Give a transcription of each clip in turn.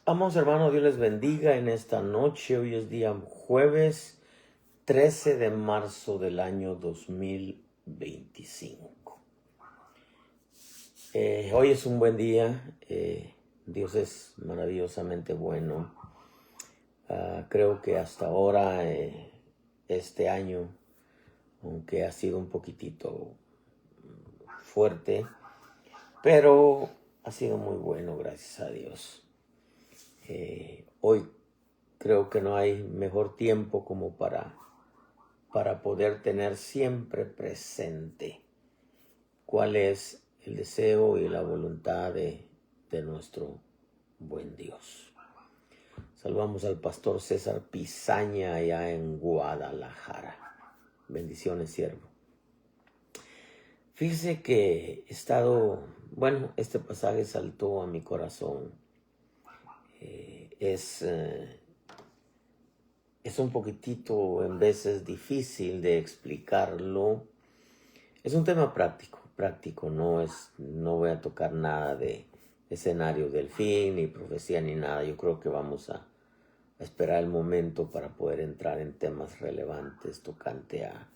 Amados hermanos, Dios les bendiga en esta noche. Hoy es día jueves 13 de marzo del año 2025. Hoy es un buen día. Dios es maravillosamente bueno. Creo que hasta ahora, este año, aunque ha sido un poquitito fuerte, pero ha sido muy bueno, gracias a Dios. Hoy creo que no hay mejor tiempo como para poder tener siempre presente cuál es el deseo y la voluntad de nuestro buen Dios. Saludamos al pastor César Pizaña allá en Guadalajara. Bendiciones, siervo. Fíjese que he estado, este pasaje saltó a mi corazón. Es un poquitito en veces difícil de explicarlo. Es un tema práctico, no voy a tocar nada de escenario del fin, ni profecía, ni nada. Yo creo que vamos a esperar el momento para poder entrar en temas relevantes tocante a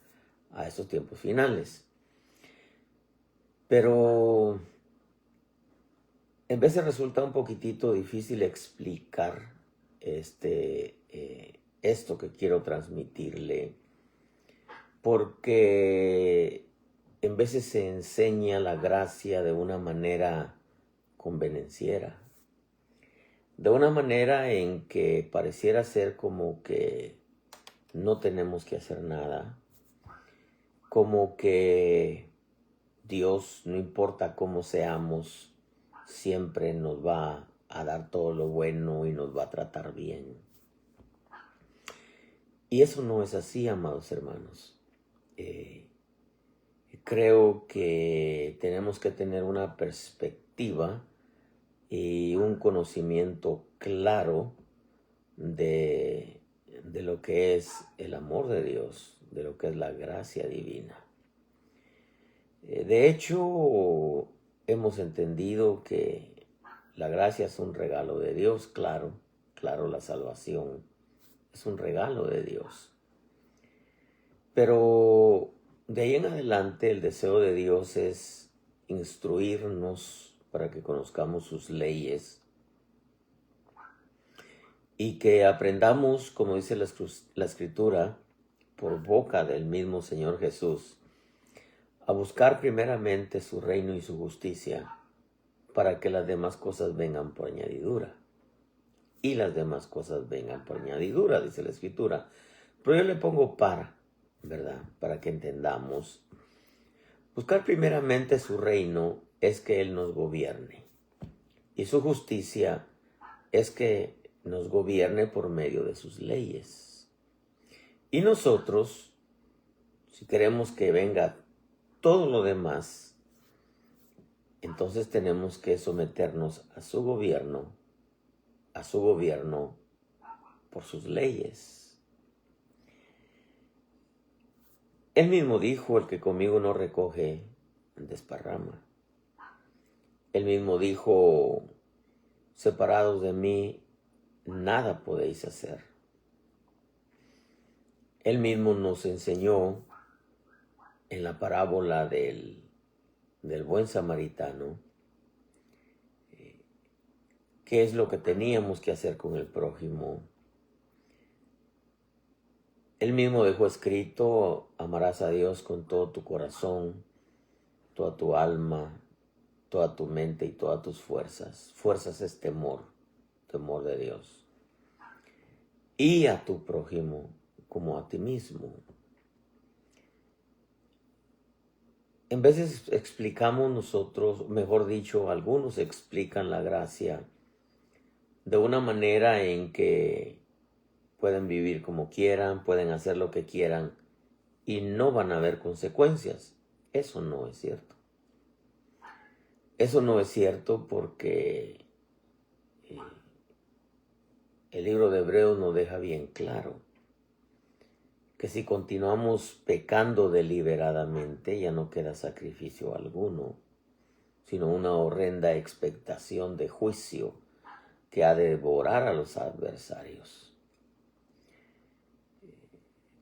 estos tiempos finales. Pero en veces resulta un poquitito difícil explicar esto que quiero transmitirle, porque en veces se enseña la gracia de una manera convenenciera, de una manera en que pareciera ser como que no tenemos que hacer nada, como que Dios, no importa cómo seamos, siempre nos va a dar todo lo bueno y nos va a tratar bien. Y eso no es así, amados hermanos. Creo que tenemos que tener una perspectiva y un conocimiento claro de lo que es el amor de Dios, de lo que es la gracia divina. De hecho, hemos entendido que la gracia es un regalo de Dios, claro, la salvación es un regalo de Dios. Pero de ahí en adelante el deseo de Dios es instruirnos para que conozcamos sus leyes y que aprendamos, como dice la Escritura, por boca del mismo Señor Jesús, a buscar primeramente su reino y su justicia para que las demás cosas vengan por añadidura. Y las demás cosas vengan por añadidura, dice la Escritura. Pero yo le pongo ¿verdad? Para que entendamos. Buscar primeramente su reino es que Él nos gobierne. Y su justicia es que nos gobierne por medio de sus leyes. Y nosotros, si queremos que venga todo lo demás, entonces tenemos que someternos a su gobierno por sus leyes. Él mismo dijo: el que conmigo no recoge, desparrama. Él mismo dijo: separados de mí, nada podéis hacer. Él mismo nos enseñó en la parábola del buen samaritano qué es lo que teníamos que hacer con el prójimo. Él mismo dejó escrito: amarás a Dios con todo tu corazón, toda tu alma, toda tu mente y todas tus fuerzas. Fuerzas es temor de Dios. Y a tu prójimo como a ti mismo. En veces explicamos nosotros, mejor dicho, algunos explican la gracia de una manera en que pueden vivir como quieran, pueden hacer lo que quieran y no van a haber consecuencias. Eso no es cierto. Eso no es cierto porque el libro de Hebreos nos deja bien claro que si continuamos pecando deliberadamente, ya no queda sacrificio alguno, sino una horrenda expectación de juicio que ha de devorar a los adversarios.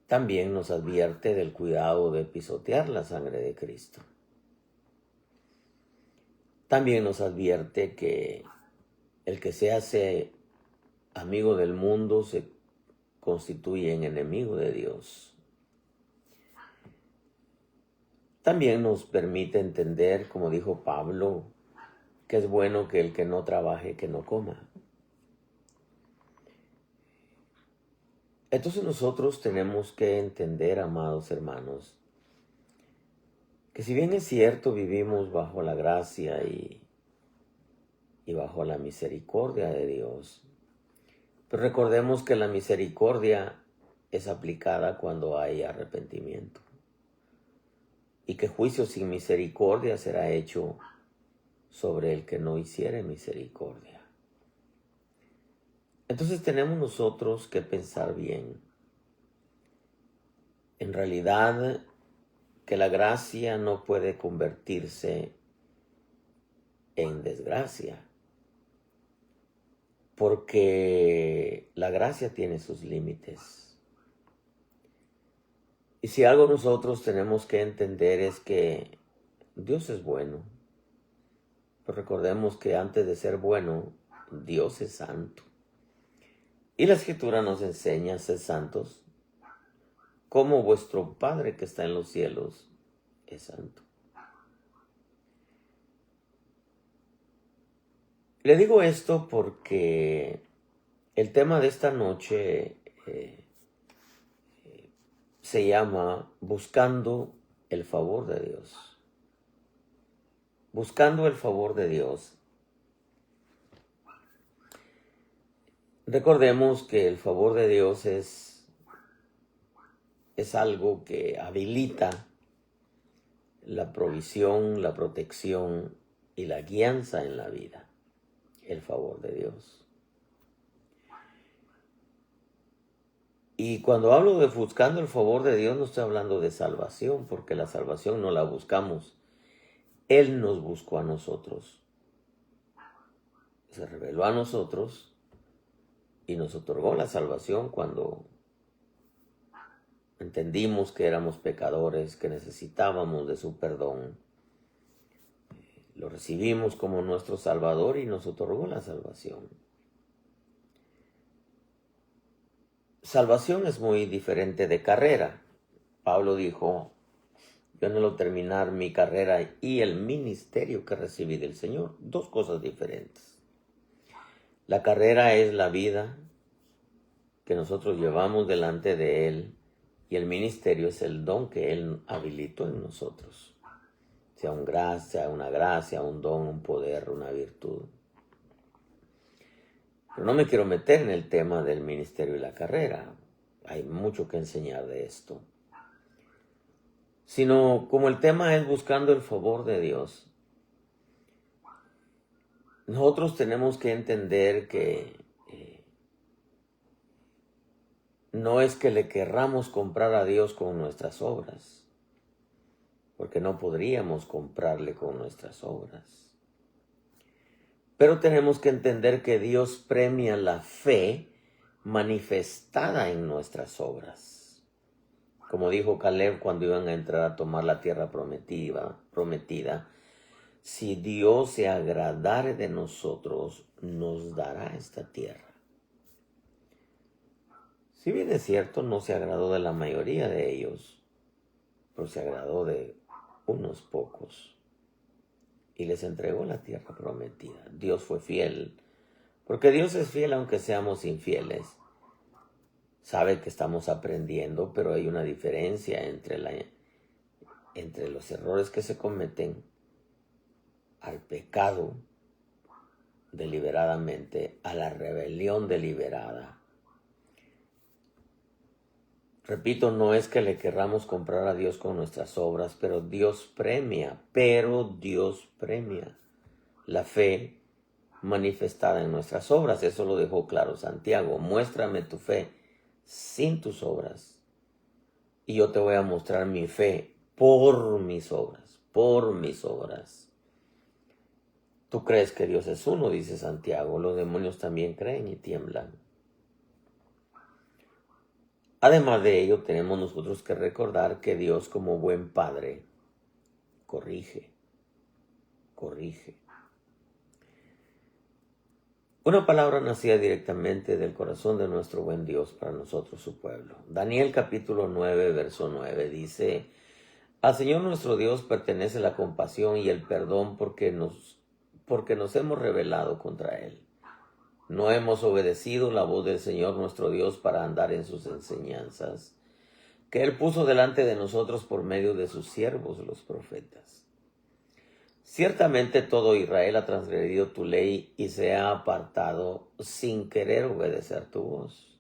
También nos advierte del cuidado de pisotear la sangre de Cristo. También nos advierte que el que se hace amigo del mundo se constituye en enemigo de Dios. También nos permite entender, como dijo Pablo, que es bueno que el que no trabaje, que no coma. Entonces nosotros tenemos que entender, amados hermanos, que si bien es cierto vivimos bajo la gracia y bajo la misericordia de Dios, pero recordemos que la misericordia es aplicada cuando hay arrepentimiento y que juicio sin misericordia será hecho sobre el que no hiciere misericordia. Entonces tenemos nosotros que pensar bien. En realidad, que la gracia no puede convertirse en desgracia, porque la gracia tiene sus límites. Y si algo nosotros tenemos que entender es que Dios es bueno, pero recordemos que antes de ser bueno, Dios es santo. Y la Escritura nos enseña a ser santos, como vuestro Padre que está en los cielos es santo. Le digo esto porque el tema de esta noche se llama Buscando el favor de Dios. Buscando el favor de Dios. Recordemos que el favor de Dios es algo que habilita la provisión, la protección y la guianza en la vida. El favor de Dios. Y cuando hablo de buscando el favor de Dios, no estoy hablando de salvación, porque la salvación no la buscamos. Él nos buscó a nosotros. Se reveló a nosotros y nos otorgó la salvación cuando entendimos que éramos pecadores, que necesitábamos de su perdón. Lo recibimos como nuestro Salvador y nos otorgó la salvación. Salvación es muy diferente de carrera. Pablo dijo, yo anhelo terminar mi carrera y el ministerio que recibí del Señor. Dos cosas diferentes. La carrera es la vida que nosotros llevamos delante de Él y el ministerio es el don que Él habilitó en nosotros. Sea una gracia, un don, un poder, una virtud. Pero no me quiero meter en el tema del ministerio y la carrera. Hay mucho que enseñar de esto. Sino como el tema es buscando el favor de Dios, nosotros tenemos que entender que no es que le querramos comprar a Dios con nuestras obras, porque no podríamos comprarle con nuestras obras. Pero tenemos que entender que Dios premia la fe manifestada en nuestras obras. Como dijo Caleb cuando iban a entrar a tomar la tierra prometida, si Dios se agradare de nosotros, nos dará esta tierra. Si bien es cierto, no se agradó de la mayoría de ellos, pero se agradó de unos pocos y les entregó la tierra prometida. Dios fue fiel, porque Dios es fiel aunque seamos infieles. Sabe que estamos aprendiendo, pero hay una diferencia entre los errores que se cometen al pecado deliberadamente, a la rebelión deliberada. Repito, no es que le querramos comprar a Dios con nuestras obras, pero Dios premia la fe manifestada en nuestras obras. Eso lo dejó claro Santiago. Muéstrame tu fe sin tus obras y yo te voy a mostrar mi fe por mis obras, Tú crees que Dios es uno, dice Santiago. Los demonios también creen y tiemblan. Además de ello, tenemos nosotros que recordar que Dios, como buen padre, corrige. Una palabra nacida directamente del corazón de nuestro buen Dios para nosotros, su pueblo. Daniel capítulo 9, verso 9 dice: al Señor nuestro Dios pertenece la compasión y el perdón porque nos hemos rebelado contra Él. No hemos obedecido la voz del Señor nuestro Dios para andar en sus enseñanzas, que Él puso delante de nosotros por medio de sus siervos los profetas. Ciertamente todo Israel ha transgredido tu ley y se ha apartado sin querer obedecer tu voz.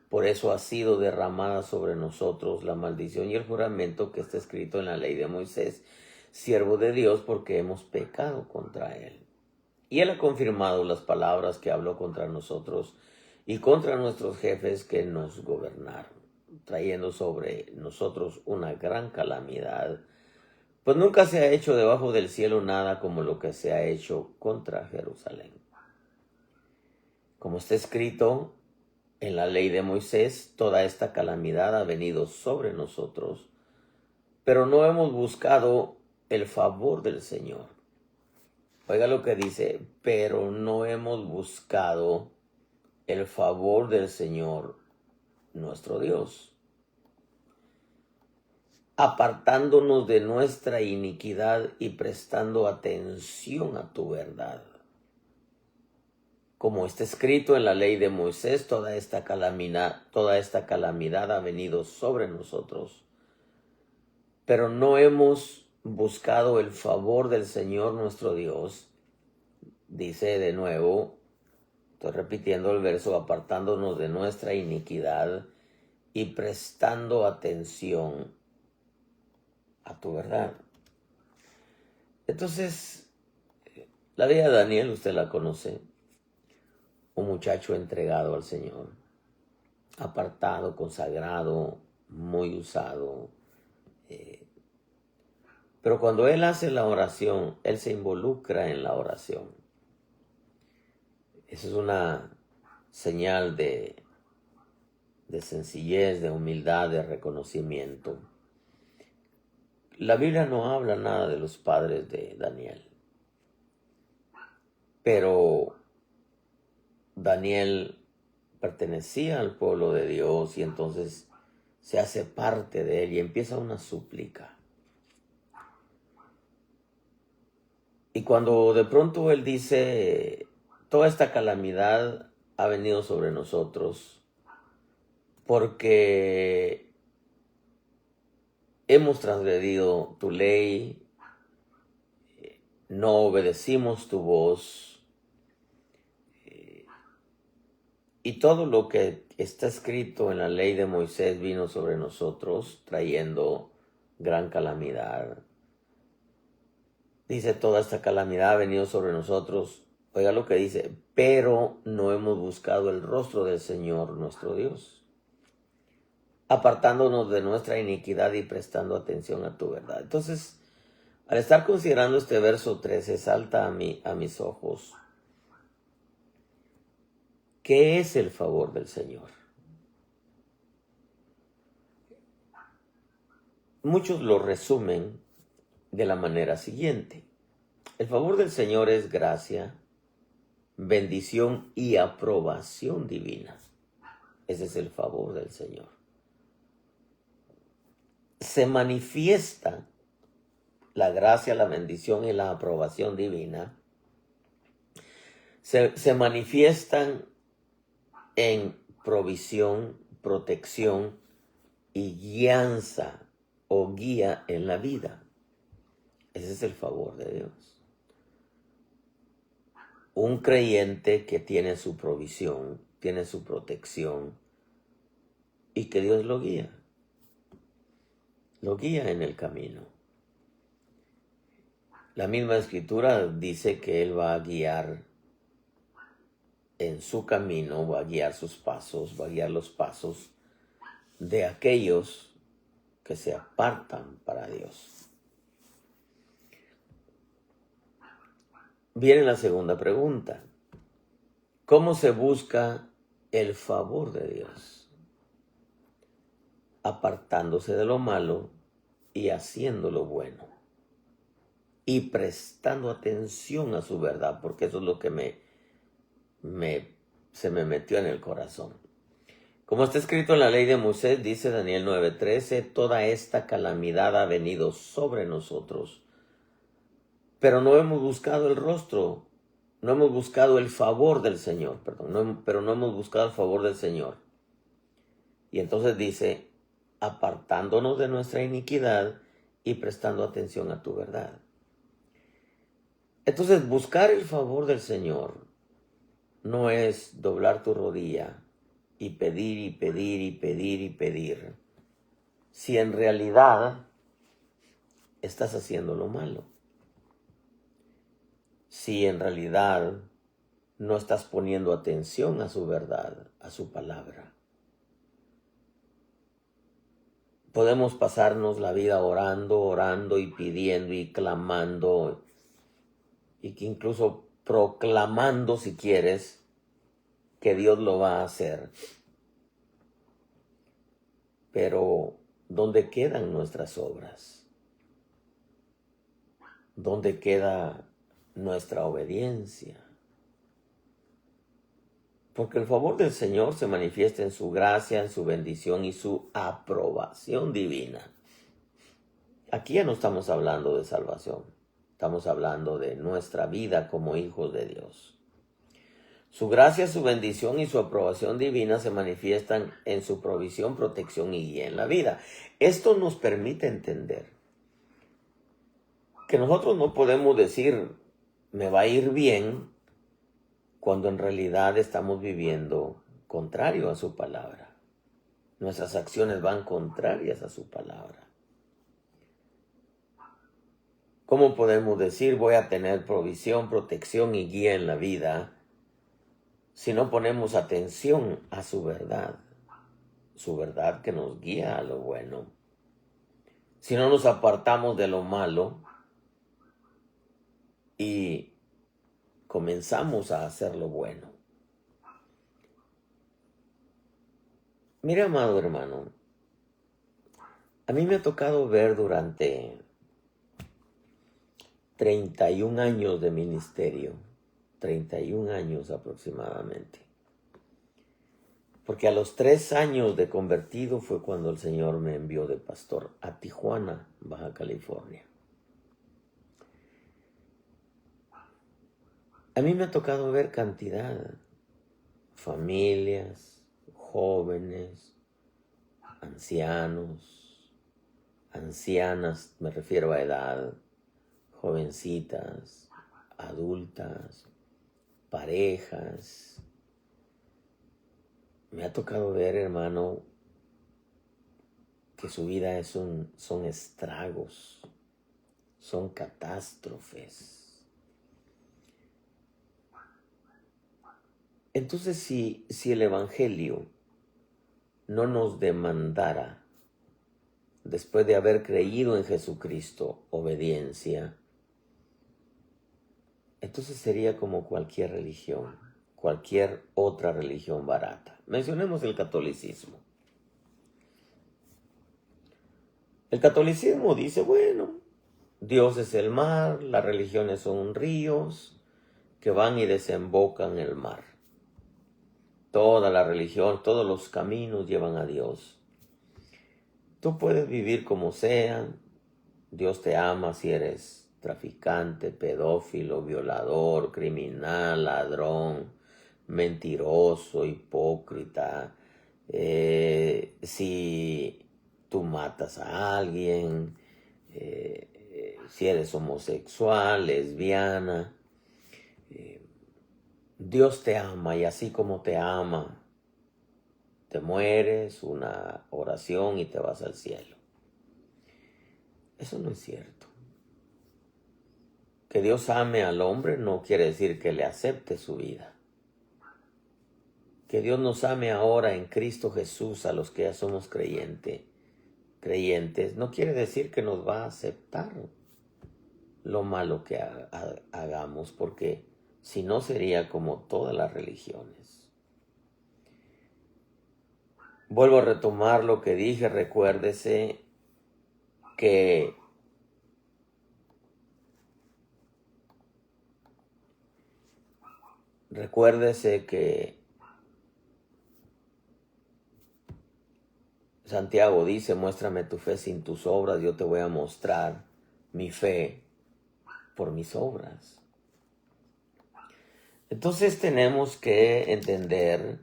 Por eso ha sido derramada sobre nosotros la maldición y el juramento que está escrito en la ley de Moisés, siervo de Dios, porque hemos pecado contra Él. Y Él ha confirmado las palabras que habló contra nosotros y contra nuestros jefes que nos gobernaron, trayendo sobre nosotros una gran calamidad, pues nunca se ha hecho debajo del cielo nada como lo que se ha hecho contra Jerusalén. Como está escrito en la ley de Moisés, toda esta calamidad ha venido sobre nosotros, pero no hemos buscado el favor del Señor. Oiga lo que dice: pero no hemos buscado el favor del Señor nuestro Dios, apartándonos de nuestra iniquidad y prestando atención a tu verdad. Como está escrito en la ley de Moisés, toda esta calamidad ha venido sobre nosotros, pero no hemos buscado el favor del Señor nuestro Dios. Dice de nuevo, estoy repitiendo el verso: apartándonos de nuestra iniquidad y prestando atención a tu verdad. Entonces, la vida de Daniel, usted la conoce. Un muchacho entregado al Señor, apartado, consagrado, muy usado. Pero cuando él hace la oración, él se involucra en la oración. Eso es una señal de sencillez, de humildad, de reconocimiento. La Biblia no habla nada de los padres de Daniel, pero Daniel pertenecía al pueblo de Dios y entonces se hace parte de él y empieza una súplica. Y cuando de pronto él dice: toda esta calamidad ha venido sobre nosotros porque hemos transgredido tu ley, no obedecimos tu voz, y todo lo que está escrito en la ley de Moisés vino sobre nosotros, trayendo gran calamidad. Dice: toda esta calamidad ha venido sobre nosotros. Oiga lo que dice: pero no hemos buscado el rostro del Señor nuestro Dios, apartándonos de nuestra iniquidad y prestando atención a tu verdad. Entonces, al estar considerando este verso 13, salta a mis ojos: ¿qué es el favor del Señor? Muchos lo resumen de la manera siguiente: el favor del Señor es gracia, bendición y aprobación divina. Ese es el favor del Señor. Se manifiesta la gracia, la bendición y la aprobación divina. Se manifiestan en provisión, protección y guianza o guía en la vida. Ese es el favor de Dios. Un creyente que tiene su provisión, tiene su protección y que Dios lo guía en el camino. La misma escritura dice que Él va a guiar en su camino, va a guiar sus pasos, va a guiar los pasos de aquellos que se apartan para Dios. viene la segunda pregunta. ¿Cómo se busca el favor de Dios? Apartándose de lo malo y haciendo lo bueno. Y prestando atención a su verdad, porque eso es lo que se me metió en el corazón. Como está escrito en la ley de Moisés, dice Daniel 9:13, toda esta calamidad ha venido sobre nosotros, pero no hemos buscado el rostro, no hemos buscado el favor del Señor, pero no hemos buscado el favor del Señor. Y entonces dice, apartándonos de nuestra iniquidad y prestando atención a tu verdad. Entonces, buscar el favor del Señor no es doblar tu rodilla y pedir y pedir y pedir y pedir, si en realidad estás haciendo lo malo. Si en realidad no estás poniendo atención a su verdad, a su palabra. Podemos pasarnos la vida orando y pidiendo y clamando y que incluso proclamando, si quieres, que Dios lo va a hacer. Pero, ¿dónde quedan nuestras obras? ¿Dónde queda nuestra obediencia? Porque el favor del Señor se manifiesta en su gracia, en su bendición y su aprobación divina. Aquí ya no estamos hablando de salvación. Estamos hablando de nuestra vida como hijos de Dios. Su gracia, su bendición y su aprobación divina se manifiestan en su provisión, protección y guía en la vida. Esto nos permite entender que nosotros no podemos decir, me va a ir bien, cuando en realidad estamos viviendo contrario a su palabra. Nuestras acciones van contrarias a su palabra. ¿Cómo podemos decir voy a tener provisión, protección y guía en la vida si no ponemos atención a su verdad que nos guía a lo bueno? Si no nos apartamos de lo malo y comenzamos a hacer lo bueno. Mira, amado hermano, a mí me ha tocado ver durante 31 años de ministerio, 31 años aproximadamente. Porque a los 3 años de convertido fue cuando el Señor me envió de pastor a Tijuana, Baja California. A mí me ha tocado ver cantidad, familias, jóvenes, ancianos, ancianas, me refiero a edad, jovencitas, adultas, parejas. Me ha tocado ver, hermano, que su vida son estragos, son catástrofes. Entonces, si el Evangelio no nos demandara, después de haber creído en Jesucristo, obediencia, entonces sería como cualquier religión, cualquier otra religión barata. Mencionemos el catolicismo. El catolicismo dice, bueno, Dios es el mar, las religiones son ríos que van y desembocan en el mar. Toda la religión, todos los caminos llevan a Dios. Tú puedes vivir como sea, Dios te ama si eres traficante, pedófilo, violador, criminal, ladrón, mentiroso, hipócrita, si tú matas a alguien, si eres homosexual, lesbiana, Dios te ama y así como te ama, te mueres, una oración y te vas al cielo. Eso no es cierto. Que Dios ame al hombre no quiere decir que le acepte su vida. Que Dios nos ame ahora en Cristo Jesús a los que ya somos creyentes, no quiere decir que nos va a aceptar. lo malo que hagamos, porque si no sería como todas las religiones. Vuelvo a retomar lo que dije, recuérdese que Santiago dice, muéstrame tu fe sin tus obras, yo te voy a mostrar mi fe por mis obras. Entonces tenemos que entender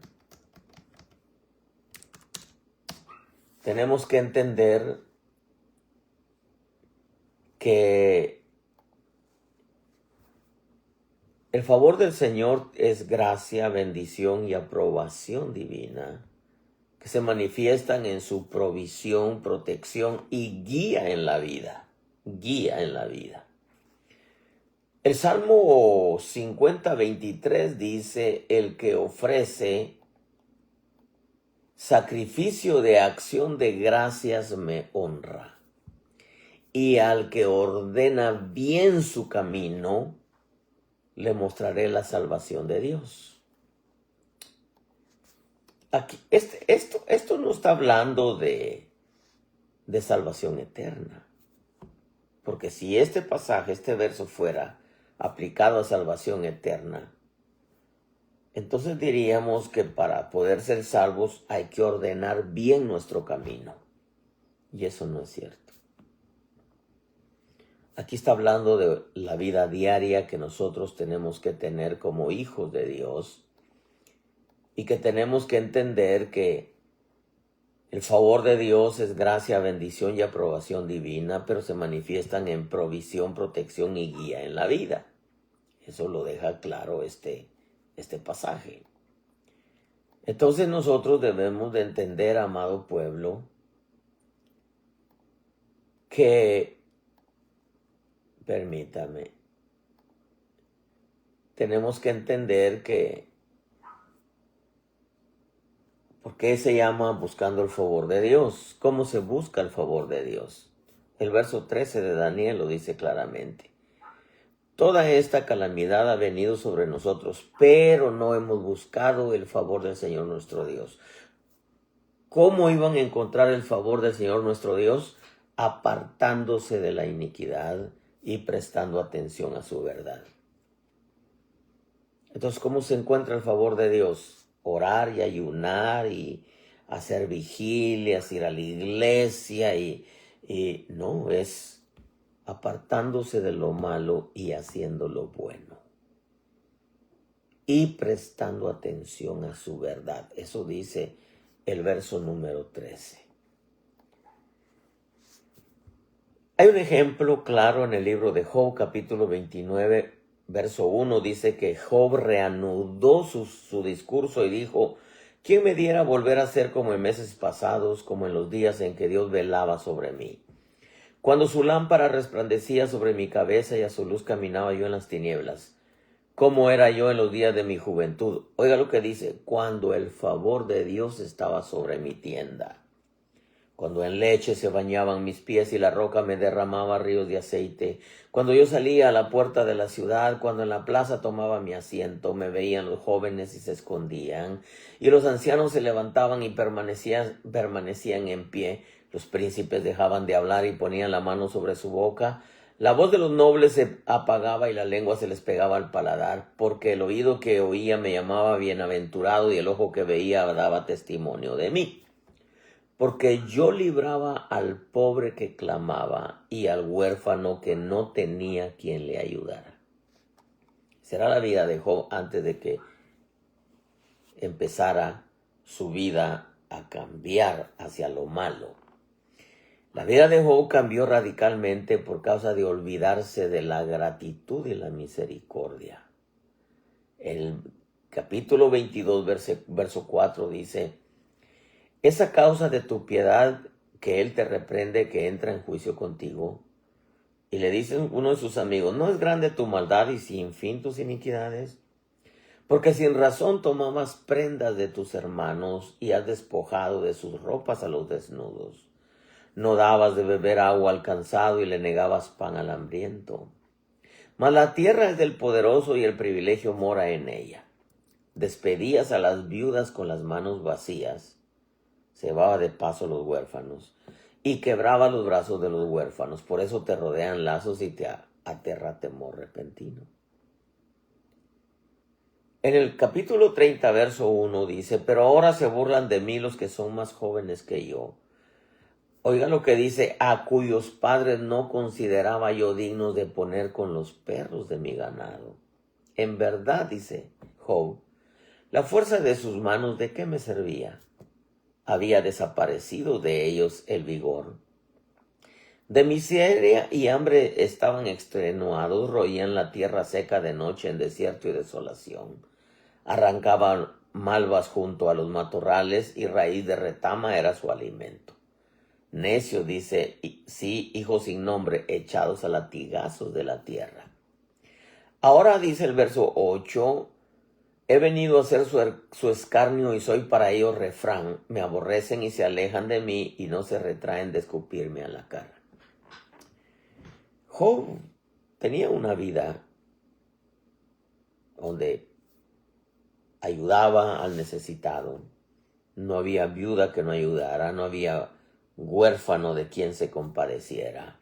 que el favor del Señor es gracia, bendición y aprobación divina, que se manifiestan en su provisión, protección y guía en la vida. Guía en la vida. El Salmo 50:23 dice, el que ofrece sacrificio de acción de gracias me honra, y al que ordena bien su camino, le mostraré la salvación de Dios. Aquí, esto no está hablando de salvación eterna, porque si este pasaje, este verso fuera aplicado a salvación eterna, entonces diríamos que para poder ser salvos hay que ordenar bien nuestro camino. Y eso no es cierto. Aquí está hablando de la vida diaria que nosotros tenemos que tener como hijos de Dios, y que tenemos que entender que el favor de Dios es gracia, bendición y aprobación divina, pero se manifiestan en provisión, protección y guía en la vida. Eso lo deja claro este pasaje. Entonces nosotros debemos de entender, amado pueblo, que, permítame, tenemos que entender que, ¿por qué se llama buscando el favor de Dios? ¿Cómo se busca el favor de Dios? El verso 13 de Daniel lo dice claramente. Toda esta calamidad ha venido sobre nosotros, pero no hemos buscado el favor del Señor nuestro Dios. ¿Cómo iban a encontrar el favor del Señor nuestro Dios? Apartándose de la iniquidad y prestando atención a su verdad. Entonces, ¿cómo se encuentra el favor de Dios? Orar y ayunar y hacer vigilias, ir a la iglesia y no, es apartándose de lo malo y haciendo lo bueno. Y prestando atención a su verdad. Eso dice el verso número 13. Hay un ejemplo claro en el libro de Job, capítulo 29, verso 1. Dice que Job reanudó su discurso y dijo, ¿quién me diera volver a ser como en meses pasados, como en los días en que Dios velaba sobre mí? Cuando su lámpara resplandecía sobre mi cabeza y a su luz caminaba yo en las tinieblas. ¿Cómo era yo en los días de mi juventud? Oiga lo que dice, cuando el favor de Dios estaba sobre mi tienda. Cuando en leche se bañaban mis pies y la roca me derramaba ríos de aceite. Cuando yo salía a la puerta de la ciudad, cuando en la plaza tomaba mi asiento, me veían los jóvenes y se escondían. Y los ancianos se levantaban y permanecían en pie. Los príncipes dejaban de hablar y ponían la mano sobre su boca. La voz de los nobles se apagaba y la lengua se les pegaba al paladar, porque el oído que oía me llamaba bienaventurado y el ojo que veía daba testimonio de mí. Porque yo libraba al pobre que clamaba y al huérfano que no tenía quien le ayudara. Será la vida de Job antes de que empezara su vida a cambiar hacia lo malo. La vida de Job cambió radicalmente por causa de olvidarse de la gratitud y la misericordia. El capítulo 22, verso 4 dice, es a causa de tu piedad que él te reprende, que entra en juicio contigo. Y le dice uno de sus amigos, ¿no es grande tu maldad y sin fin tus iniquidades? Porque sin razón tomabas prendas de tus hermanos y has despojado de sus ropas a los desnudos. No dabas de beber agua al cansado y le negabas pan al hambriento. Mas la tierra es del poderoso y el privilegio mora en ella. Despedías a las viudas con las manos vacías, cebaba de paso los huérfanos y quebraba los brazos de los huérfanos. Por eso te rodean lazos y te aterra temor repentino. En el capítulo 30, verso 1 dice, pero ahora se burlan de mí los que son más jóvenes que yo. Oigan lo que dice, a cuyos padres no consideraba yo dignos de poner con los perros de mi ganado. En verdad, dice Job, la fuerza de sus manos, ¿de qué me servía? Había desaparecido de ellos el vigor. De miseria y hambre estaban extenuados, roían la tierra seca de noche en desierto y desolación. Arrancaban malvas junto a los matorrales y raíz de retama era su alimento. Necio, dice, sí, hijos sin nombre, echados a latigazos de la tierra. Ahora dice el verso 8, he venido a hacer su escarnio y soy para ellos refrán. Me aborrecen y se alejan de mí y no se retraen de escupirme a la cara. Job tenía una vida donde ayudaba al necesitado. No había viuda que no ayudara, no había huérfano de quien se compadeciera.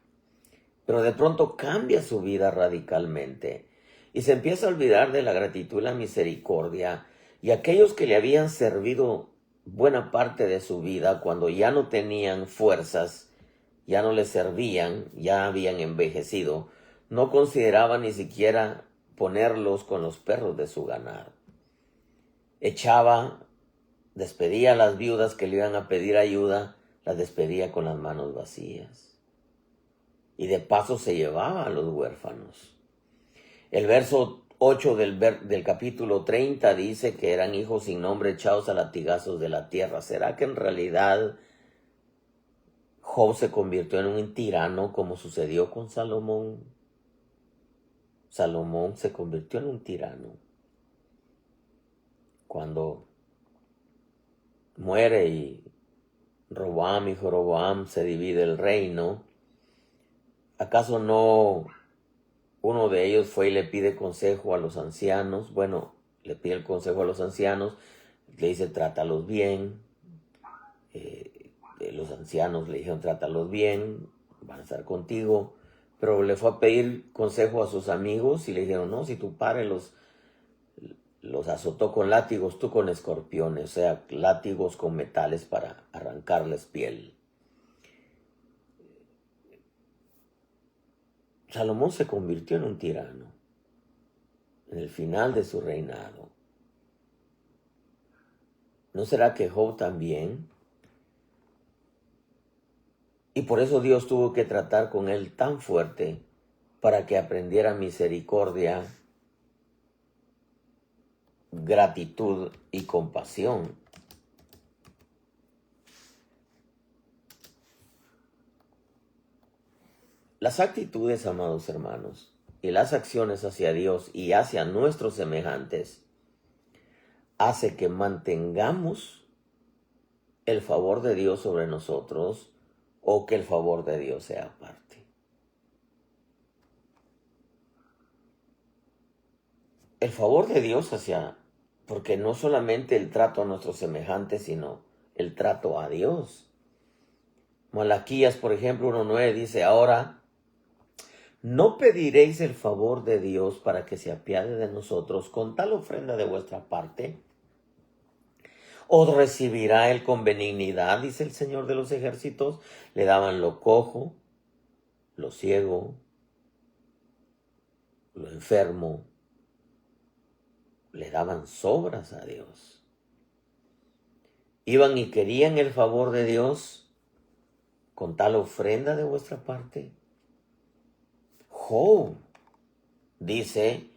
Pero de pronto cambia su vida radicalmente y se empieza a olvidar de la gratitud y la misericordia, y aquellos que le habían servido buena parte de su vida, cuando ya no tenían fuerzas, ya no le servían, ya habían envejecido, no consideraba ni siquiera ponerlos con los perros de su ganado. Despedía a las viudas que le iban a pedir ayuda, las despedía con las manos vacías. Y de paso se llevaba a los huérfanos. El verso 8 del capítulo 30 dice que eran hijos sin nombre echados a latigazos de la tierra. ¿Será que en realidad Job se convirtió en un tirano como sucedió con Salomón? Salomón se convirtió en un tirano. Cuando muere y Roboam y Joroboam se divide el reino, ¿acaso no uno de ellos fue y le pide consejo a los ancianos? Bueno, le pide el consejo a los ancianos, le dice trátalos bien. Los ancianos le dijeron trátalos bien, van a estar contigo. Pero le fue a pedir consejo a sus amigos y le dijeron, no, si tu padre los azotó con látigos, tú con escorpiones, o sea, látigos con metales para arrancarles piel. Salomón se convirtió en un tirano en el final de su reinado. ¿No será que Job también? Y por eso Dios tuvo que tratar con él tan fuerte para que aprendiera misericordia, gratitud y compasión. Las actitudes, amados hermanos, y las acciones hacia Dios y hacia nuestros semejantes hace que mantengamos el favor de Dios sobre nosotros o que el favor de Dios sea aparte. El favor de Dios porque no solamente el trato a nuestros semejantes, sino el trato a Dios. Malaquías, por ejemplo, 1:9 dice, ahora no pediréis el favor de Dios para que se apiade de nosotros con tal ofrenda de vuestra parte. ¿Os recibirá él con benignidad? Dice el Señor de los ejércitos. Le daban lo cojo, lo ciego, lo enfermo. Le daban sobras a Dios. Iban y querían el favor de Dios con tal ofrenda de vuestra parte. Job dice,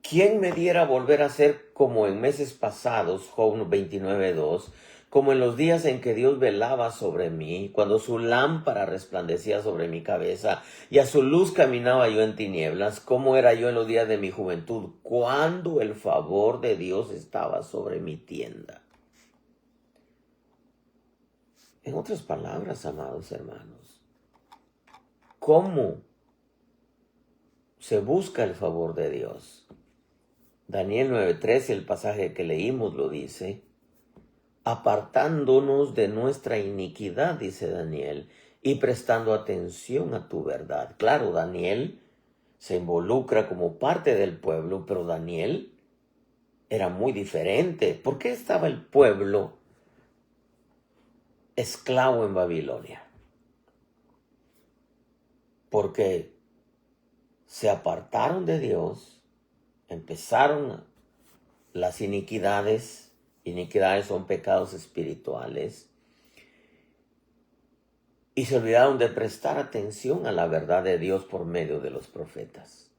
¿quién me diera volver a ser como en meses pasados? Job 29:2, como en los días en que Dios velaba sobre mí, cuando su lámpara resplandecía sobre mi cabeza y a su luz caminaba yo en tinieblas. ¿Cómo era yo en los días de mi juventud, cuando el favor de Dios estaba sobre mi tienda? En otras palabras, amados hermanos, ¿cómo se busca el favor de Dios. Daniel 9:13, el pasaje que leímos lo dice, apartándonos de nuestra iniquidad, dice Daniel, y prestando atención a tu verdad. Claro, Daniel se involucra como parte del pueblo, pero Daniel era muy diferente. ¿Por qué estaba el pueblo esclavo en Babilonia? Porque se apartaron de Dios, empezaron las iniquidades. Iniquidades son pecados espirituales. Y se olvidaron de prestar atención a la verdad de Dios por medio de los profetas.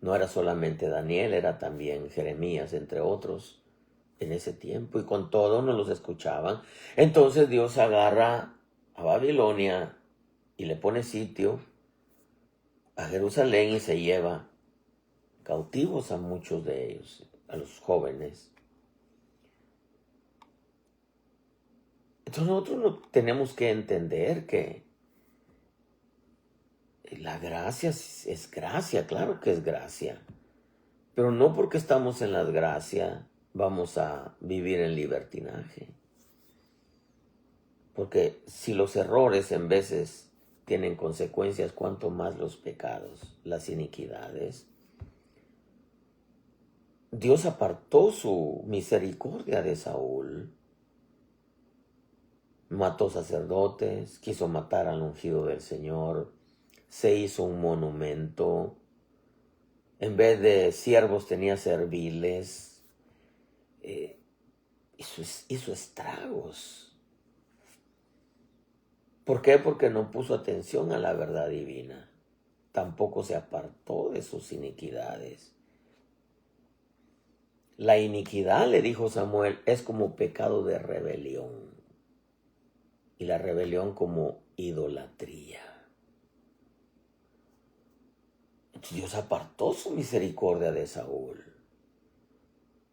No era solamente Daniel, era también Jeremías, entre otros, en ese tiempo. Y con todo no los escuchaban. Entonces Dios agarra a Babilonia y le pone sitio a Jerusalén y se lleva cautivos a muchos de ellos, a los jóvenes. Entonces nosotros no tenemos que entender que la gracia es gracia, claro que es gracia, pero no porque estamos en la gracia vamos a vivir en libertinaje. Porque si los errores en veces tienen consecuencias, cuanto más los pecados, las iniquidades. Dios apartó su misericordia de Saúl. Mató sacerdotes, quiso matar al ungido del Señor, se hizo un monumento, en vez de siervos tenía serviles, hizo estragos. ¿Por qué? Porque no puso atención a la verdad divina, tampoco se apartó de sus iniquidades. La iniquidad, le dijo Samuel, es como pecado de rebelión. Y la rebelión como idolatría. Dios apartó su misericordia de Saúl.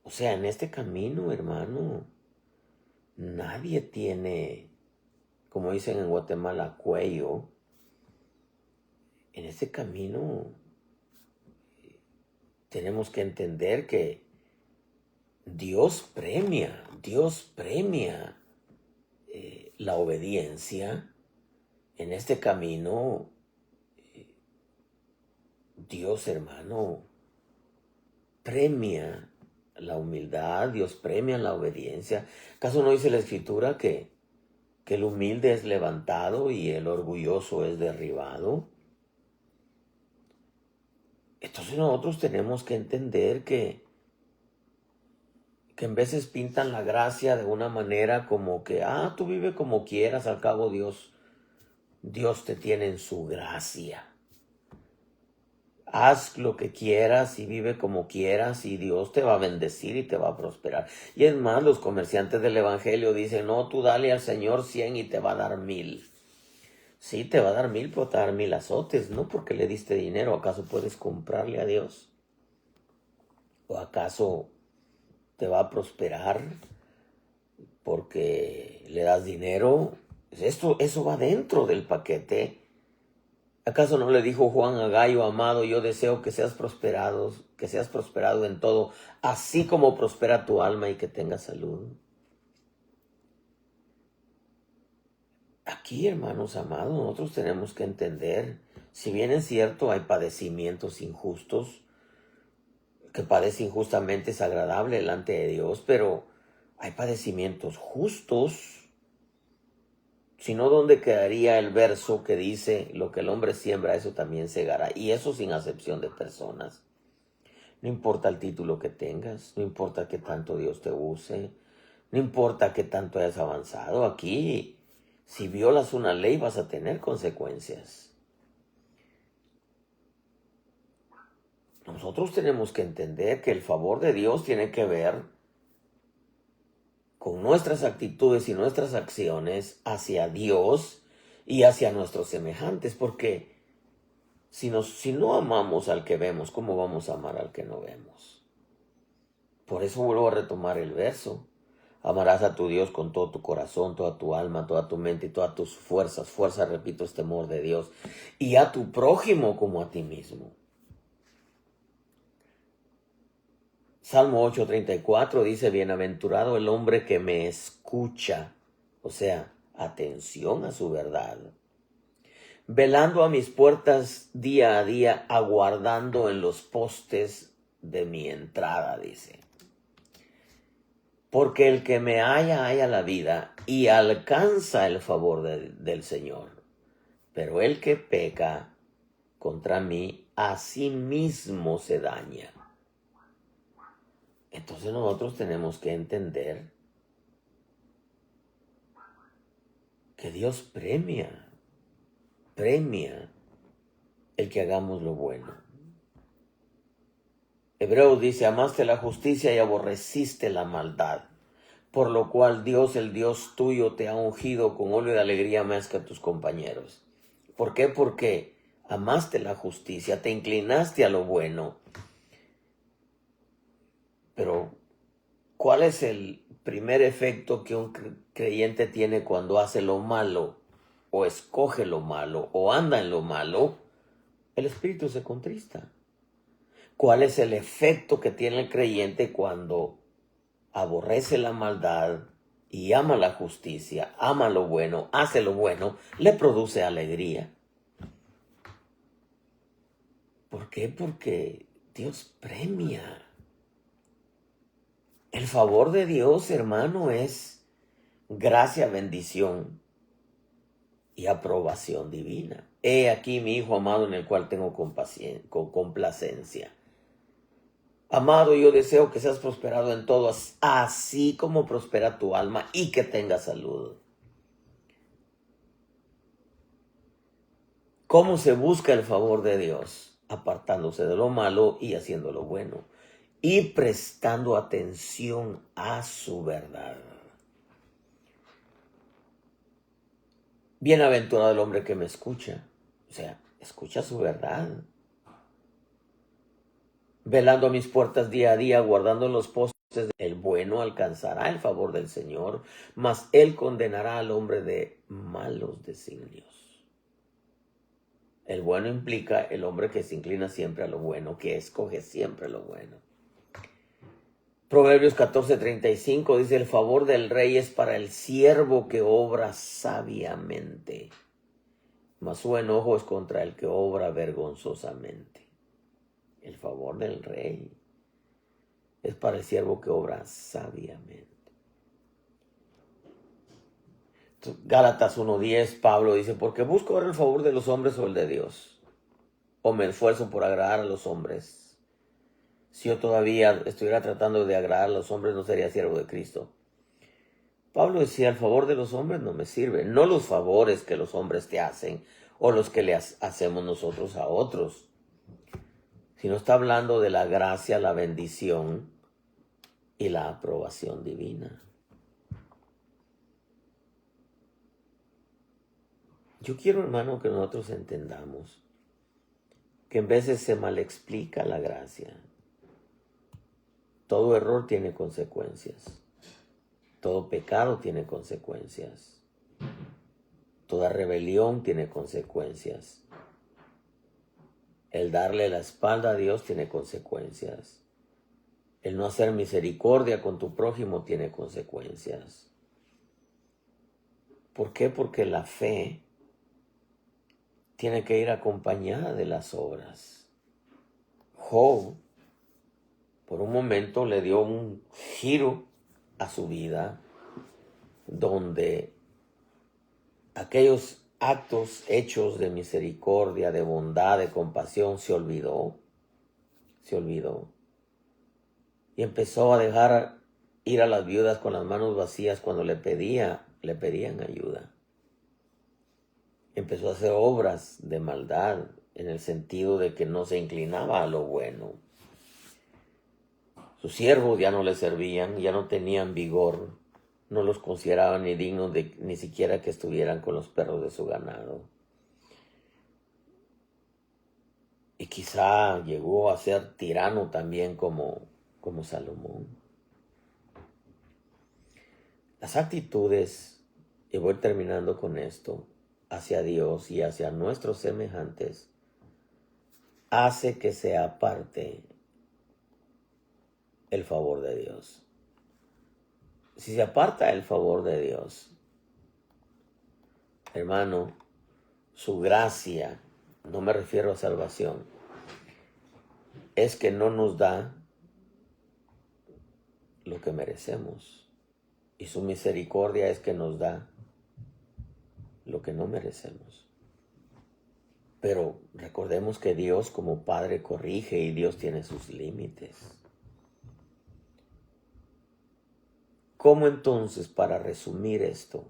O sea, en este camino, hermano, nadie tiene, como dicen en Guatemala, cuello. En este camino tenemos que entender que Dios premia la obediencia. En este camino, Dios, hermano, premia la humildad, Dios premia la obediencia. ¿Acaso no dice la Escritura que el humilde es levantado y el orgulloso es derribado? Entonces nosotros tenemos que entender que en veces pintan la gracia de una manera como que, tú vive como quieras, al cabo Dios te tiene en su gracia. Haz lo que quieras y vive como quieras y Dios te va a bendecir y te va a prosperar. Y es más, los comerciantes del evangelio dicen, no, tú dale al Señor 100 y te va a dar 1000. Sí, te va a dar 1000, pero te va a dar 1000 azotes, no porque le diste dinero. ¿Acaso puedes comprarle a Dios? ¿O acaso te va a prosperar porque le das dinero? Eso va dentro del paquete. ¿Acaso no le dijo Juan a Gallo, amado, yo deseo que seas prosperado en todo, así como prospera tu alma y que tengas salud? Aquí, hermanos amados, nosotros tenemos que entender, si bien es cierto, hay padecimientos injustos, que padece injustamente es agradable delante de Dios, pero hay padecimientos justos. Si no, ¿dónde quedaría el verso que dice, lo que el hombre siembra, eso también segará? Y eso sin acepción de personas. No importa el título que tengas, no importa qué tanto Dios te use, no importa qué tanto hayas avanzado. Aquí, si violas una ley, vas a tener consecuencias. Nosotros tenemos que entender que el favor de Dios tiene que ver con nuestras actitudes y nuestras acciones hacia Dios y hacia nuestros semejantes, porque si no amamos al que vemos, ¿cómo vamos a amar al que no vemos? Por eso vuelvo a retomar el verso. Amarás a tu Dios con todo tu corazón, toda tu alma, toda tu mente y todas tus fuerzas. Fuerza, repito, es temor de Dios. Y a tu prójimo como a ti mismo. Salmo 8:34 dice, bienaventurado el hombre que me escucha, o sea, atención a su verdad, velando a mis puertas día a día, aguardando en los postes de mi entrada, dice. Porque el que me halla, halla la vida y alcanza el favor del Señor. Pero el que peca contra mí, a sí mismo se daña. Entonces nosotros tenemos que entender que Dios premia el que hagamos lo bueno. Hebreos dice, amaste la justicia y aborreciste la maldad, por lo cual Dios, el Dios tuyo, te ha ungido con óleo de alegría más que a tus compañeros. ¿Por qué? Porque amaste la justicia, te inclinaste a lo bueno. Pero, ¿cuál es el primer efecto que un creyente tiene cuando hace lo malo, o escoge lo malo, o anda en lo malo? El espíritu se contrista. ¿Cuál es el efecto que tiene el creyente cuando aborrece la maldad y ama la justicia, ama lo bueno, hace lo bueno? Le produce alegría. ¿Por qué? Porque Dios premia. El favor de Dios, hermano, es gracia, bendición y aprobación divina. He aquí mi Hijo amado en el cual tengo complacencia. Amado, yo deseo que seas prosperado en todo, así como prospera tu alma, y que tengas salud. ¿Cómo se busca el favor de Dios? Apartándose de lo malo y haciendo lo bueno, y prestando atención a su verdad. Bienaventurado el hombre que me escucha, o sea, escucha su verdad. Velando a mis puertas día a día, guardando los postes, el bueno alcanzará el favor del Señor, mas él condenará al hombre de malos designios. El bueno implica el hombre que se inclina siempre a lo bueno, que escoge siempre lo bueno. Proverbios 14:35 dice, el favor del rey es para el siervo que obra sabiamente, mas su enojo es contra el que obra vergonzosamente. El favor del rey es para el siervo que obra sabiamente. Gálatas 1:10, Pablo dice, porque busco ahora el favor de los hombres o el de Dios, o me esfuerzo por agradar a los hombres. Si yo todavía estuviera tratando de agradar a los hombres, no sería siervo de Cristo. Pablo decía, el favor de los hombres no me sirve, no los favores que los hombres te hacen o los que le hacemos nosotros a otros, sino está hablando de la gracia, la bendición y la aprobación divina. Yo quiero, hermano, que nosotros entendamos que en veces se mal explica la gracia. Todo error tiene consecuencias. Todo pecado tiene consecuencias. Toda rebelión tiene consecuencias. El darle la espalda a Dios tiene consecuencias. El no hacer misericordia con tu prójimo tiene consecuencias. ¿Por qué? Porque la fe tiene que ir acompañada de las obras. Job, por un momento, le dio un giro a su vida, donde aquellos actos hechos de misericordia, de bondad, de compasión, se olvidó. Y empezó a dejar ir a las viudas con las manos vacías cuando le pedían ayuda. Empezó a hacer obras de maldad en el sentido de que no se inclinaba a lo bueno. Sus siervos ya no le servían, ya no tenían vigor, no los consideraban ni dignos de ni siquiera que estuvieran con los perros de su ganado. Y quizá llegó a ser tirano también como Salomón. Las actitudes, y voy terminando con esto, hacia Dios y hacia nuestros semejantes, hace que se aparte el favor de Dios. Si se aparta el favor de Dios, hermano, su gracia, no me refiero a salvación, es que no nos da lo que merecemos. Y su misericordia es que nos da lo que no merecemos. Pero recordemos que Dios como Padre corrige y Dios tiene sus límites. ¿Cómo entonces, para resumir esto,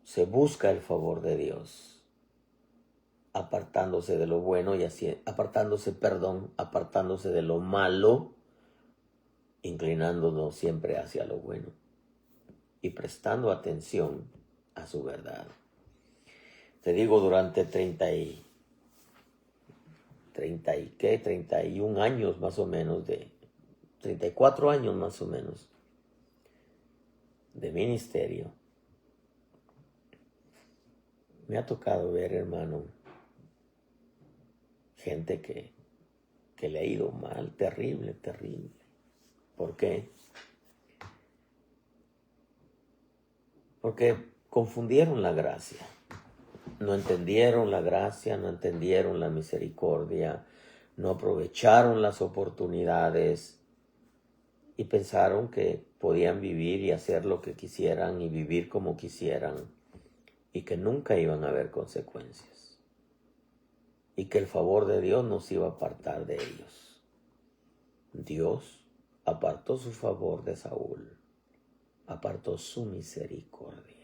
se busca el favor de Dios? Apartándose de lo bueno y apartándose de lo malo, inclinándonos siempre hacia lo bueno y prestando atención a su verdad. Te digo, durante 31 años más o menos, 34 años más o menos de ministerio, me ha tocado ver, hermano, gente que le ha ido mal, terrible. ¿Por qué? Porque confundieron la gracia. No entendieron la gracia, no entendieron la misericordia, no aprovecharon las oportunidades y pensaron que podían vivir y hacer lo que quisieran y vivir como quisieran y que nunca iban a haber consecuencias y que el favor de Dios no se iba a apartar de ellos. Dios apartó su favor de Saúl, apartó su misericordia.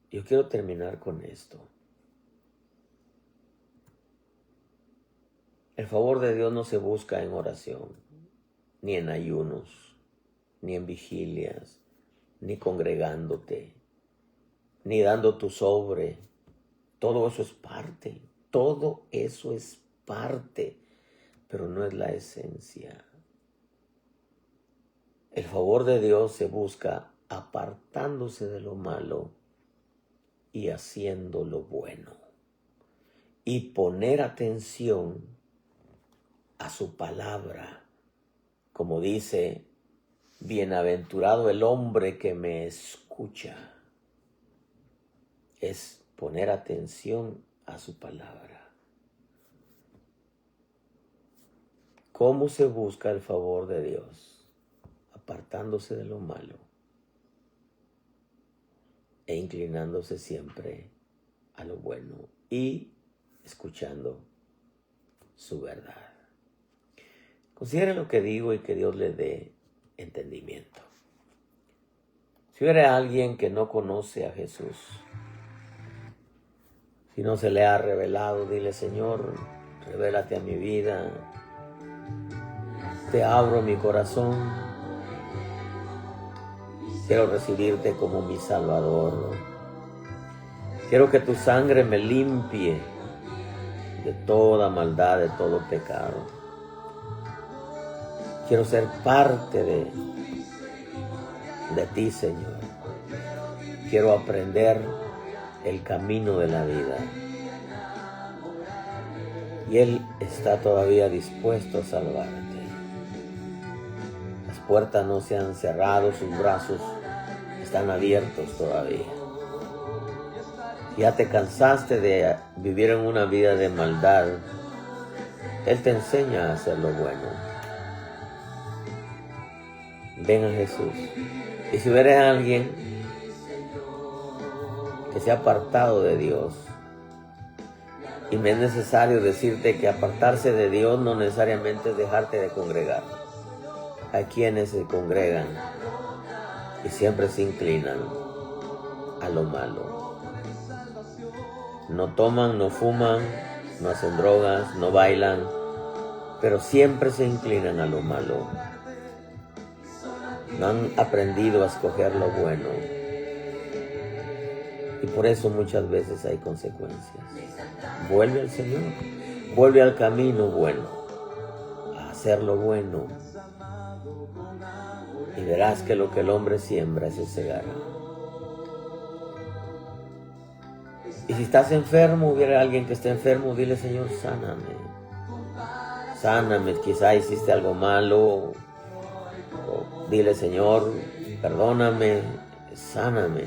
Yo quiero terminar con esto. El favor de Dios no se busca en oración, ni en ayunos, ni en vigilias, ni congregándote, ni dando tu sobre. Todo eso es parte, pero no es la esencia. El favor de Dios se busca apartándose de lo malo y haciendo lo bueno. Y poner atención a su palabra. Como dice, bienaventurado el hombre que me escucha. Es poner atención a su palabra. ¿Cómo se busca el favor de Dios? Apartándose de lo malo e inclinándose siempre a lo bueno y escuchando su verdad. Considere lo que digo y que Dios le dé entendimiento. Si hubiera alguien que no conoce a Jesús, si no se le ha revelado, dile: Señor, revélate a mi vida. Te abro mi corazón. Quiero recibirte como mi Salvador. Quiero que tu sangre me limpie de toda maldad, de todo pecado. Quiero ser parte de ti, Señor. Quiero aprender el camino de la vida. Y Él está todavía dispuesto a salvarte. Las puertas no se han cerrado, sus brazos están abiertos todavía. Ya te cansaste de vivir en una vida de maldad. Él te enseña a hacer lo bueno. Ven a Jesús. Y si hubiera alguien que se ha apartado de Dios, y me es necesario decirte que apartarse de Dios no necesariamente es dejarte de congregar. Hay quienes se congregan y siempre se inclinan a lo malo. No toman, no fuman, no hacen drogas, no bailan, pero siempre se inclinan a lo malo. No han aprendido a escoger lo bueno. Y por eso muchas veces hay consecuencias. Vuelve al Señor, vuelve al camino bueno, a hacer lo bueno. Y verás que lo que el hombre siembra, ese segará. Y si estás enfermo, hubiera alguien que esté enfermo, dile, Señor, sáname. Sáname, quizá hiciste algo malo. O dile, Señor, perdóname, sáname.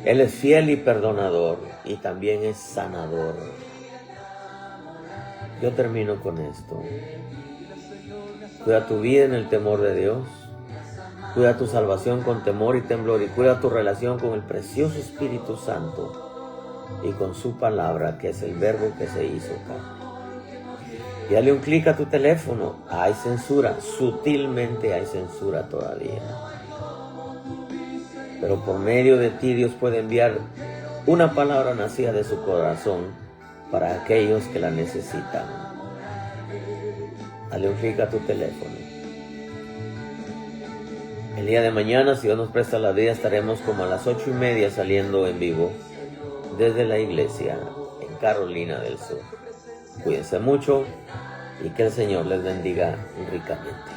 Él es fiel y perdonador y también es sanador. Yo termino con esto. Cuida tu vida en el temor de Dios. Cuida tu salvación con temor y temblor. Y cuida tu relación con el precioso Espíritu Santo y con su palabra, que es el verbo que se hizo carne. Y dale un clic a tu teléfono. Hay censura. Sutilmente hay censura todavía. Pero por medio de ti Dios puede enviar una palabra nacida de su corazón para aquellos que la necesitan. Dale un clic a tu teléfono. El día de mañana, si Dios nos presta la vida, estaremos como a las 8:30 saliendo en vivo desde la iglesia en Carolina del Sur. Cuídense mucho y que el Señor les bendiga ricamente.